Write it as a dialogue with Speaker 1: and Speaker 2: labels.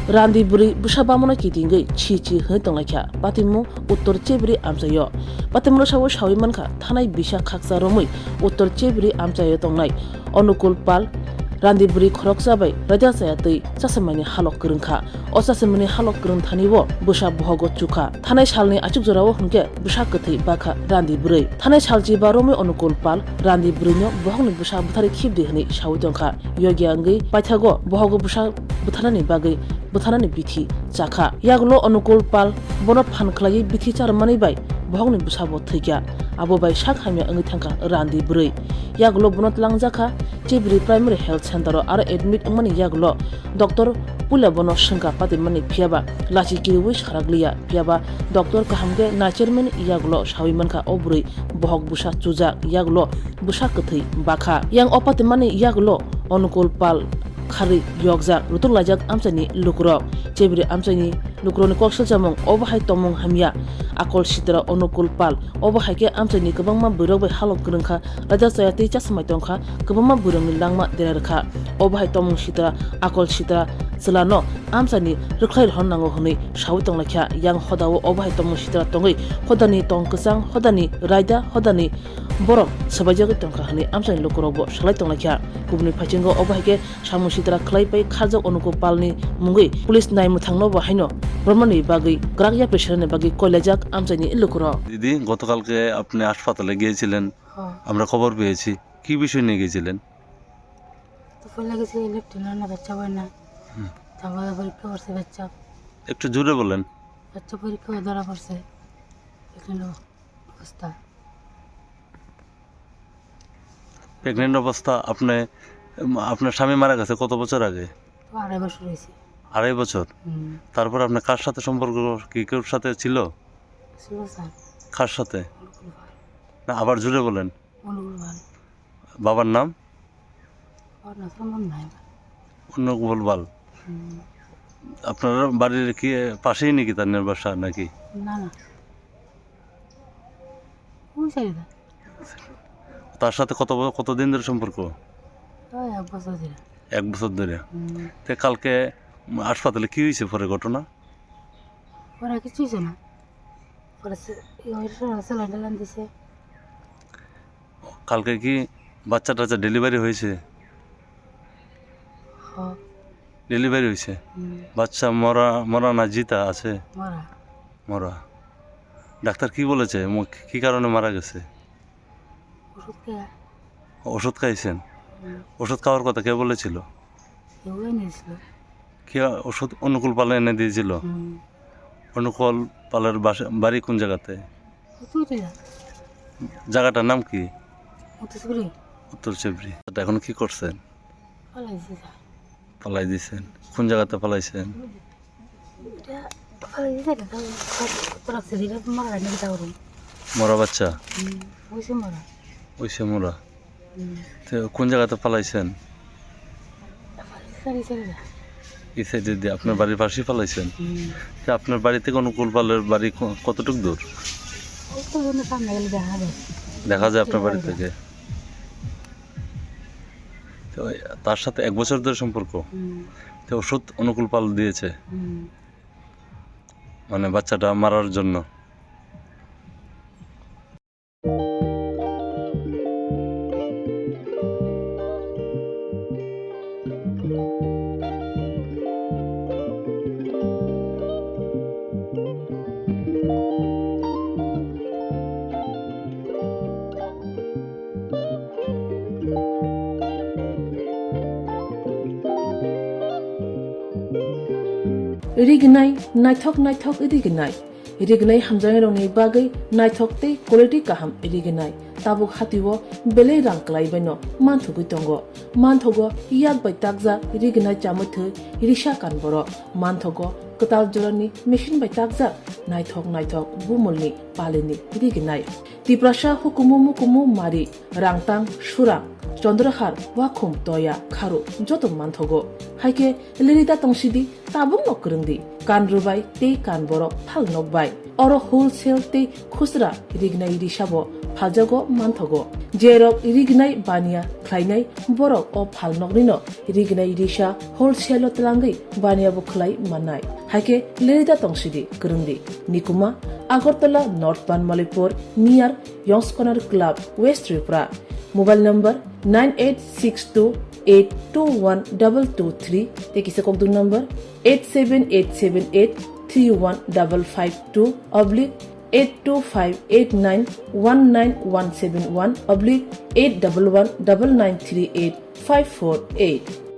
Speaker 1: randi buri busa bamona kidingai chi he tonglaikha patimu uttor chebri amchayo patimro sawo shawi mankha thanai bisa khaksa romui uttor chebri amchayo tongnai onukul pal randi buri khorok sabai raja saya tei chasamani halok krungkha o chasamani halok krung thanibo busa bohogo chukha thanai salni achuk jorao hunke busa kathei bakha randi buri thanai salji baromui onukul pal randi burinyo bohogni busa buthari khibde hni shawi tongkha yogi angai paithago bohogo busa buthanani bagai buthanani bithi chakha yaglo onukul pal bono phankhlai bithi charmani bai bohogni busa bo thikya abo bai sak hamya angai thangka randi buri yaglo bonot langjakha chebri primary health center ar admit mani yaglo doctor pula bono shangka pati mani phiaba lachi kiriwi kharagliya phiaba doctor kahamge nachermen yaglo shawi manka oburi bohog busa chuja yaglo busa kathei bakha yang opati mani yaglo onukul pal khari yokja rutul lajak amchani lukro chebri amchani lukroni koksal jamong obahai tomong hamya akol sitra onukul pal obahai ke amchani kabangma burok bai halok krungkha raja sayati chasmai tongkha kabangma burangni langma derarkha obahai tomong sitra akol sitra selano amchani rukhlai honnango honi shawi tonglakha yang hodawo obahai tomong sitra tongai hodani tongkasang hodani raida hodani borok sabajaga tongkha hani amchani lukrobo shalai tonglakha kubni phachingo obahai ke samu sitra khlai pai khajak onukul palni mungi police nai muthangno bo haino Brahmani বাগি গ্রাগিয়া পেশারের বাগি কলেজাক আমচাইনি লুকুর
Speaker 2: দিদি গতকালকে আপনি হাসপাতালে গিয়েছিলেন আমরা খবর পেয়েছি কি বিষয় নিয়ে গিয়েছিলেন
Speaker 3: তো ফলে গেছে লেফটেন্যান্ট না বাচ্চা হয় না তারপরে পরীক্ষা করছে বাচ্চা
Speaker 2: একটু জোরে বলেন
Speaker 3: বাচ্চা পরীক্ষা ধরা পড়ছে এখানে অবস্থা
Speaker 2: প্রেগনেন্ট অবস্থা আপনার স্বামী মারা গেছে কত বছর আগে
Speaker 3: তো 2.5 বছর হয়েছে
Speaker 2: 2.5 বছর তারপর আপনার কার সাথে সম্পর্ক কি কার সাথে ছিল
Speaker 3: ছিল স্যার
Speaker 2: কার সাথে না আবার জোরে বলেন
Speaker 3: অনুগুল ভাল
Speaker 2: বাবার নাম
Speaker 3: আর না সম্মান নাই
Speaker 2: অনুগুল বাল আপনার বাড়ির কি পাশেই নাকি তার বাসা নাকি
Speaker 3: না না ওই সাইডে
Speaker 2: তার সাথে কতদিন ধরে সম্পর্ক
Speaker 3: ওই 1 বছর ধরে
Speaker 2: 1 বছর ধরে তো কালকে হাসপাতালে কি হয়েছে পরে ঘটনা
Speaker 3: পরে কিছু হয়েছে না পরে স্যালাইন দিছে
Speaker 2: কালকে কি বাচ্চাটা ডেলিভারি হয়েছে
Speaker 3: হ্যাঁ
Speaker 2: ডেলিভারি হয়েছে বাচ্চা মরা না জিতা আছে
Speaker 3: মরা
Speaker 2: মরা ডাক্তার কি বলেছে কি কারণে মারা গেছে
Speaker 3: ওষুধ খেয়ে
Speaker 2: ওষুধ খাইছেন ওষুধ খাওয়ার কথা কে বলেছিল
Speaker 3: কেউই নিয়েছিল
Speaker 2: কি ওষুধ অনুকূল পালে এনে দিয়েছিল অনুকূল পালের বাড়ি কোন জায়গাতে জায়গাটার নাম কি উত্তর চেবরি এখন কি করছেন পালাই দিয়েছেন কোন জায়গাতে পালাইছেন মরা বাচ্চা ওইসে মরা তো কোন জায়গাতে পালাইছেন এই সাইডে দিয়ে আপনার বাড়ির পাশেই পালাইছেন আপনার বাড়ি থেকে অনুকূল পালের বাড়ি কতটুকু দূর দেখা যায় আপনার বাড়ি থেকে তো তার সাথে 1 বছর ধরে সম্পর্ক তো ওষুধ অনুকূল পাল দিয়েছে মানে বাচ্চাটা মারার জন্য
Speaker 1: rignai naithok rignai hamjang rongni bagai naithok te quality kaham rignai tabuk hatiwo belei rang klai baino manthugui tongo manthogo yak bai takja rignai chamuthu risha kanboro manthogo katal jorani machine bai takja naithok bumulni palini rignai tiprasha hukumu mari rangtang surang চন্দ্রহার ওয়াখুম তয়া খারু যত মানথগো হাইকে লিরিতা তংসিদি তাবুং নকরংদি কান রুবাই তে কান বড় ফাল নকবাই or wholesale তে খুচরা রিগনাই রিসাবো फाजागो मानथगो जेरक रिगनाय बानिया ख्लायनाय बरक अ फालनगनिनो रिगनाय रिसा wholesale तलांगै बानियाबो ख्लाय माननाय हाके लेरिदा तंसिदि गरुंदी निकुमा Agartala north Banamalipur near Young's Corner Club west Tripura mobile number 9862821223 তেকিসে ককদুন নম্বর 8787831552 অবলিক 8258919171 অবলিক 8119938548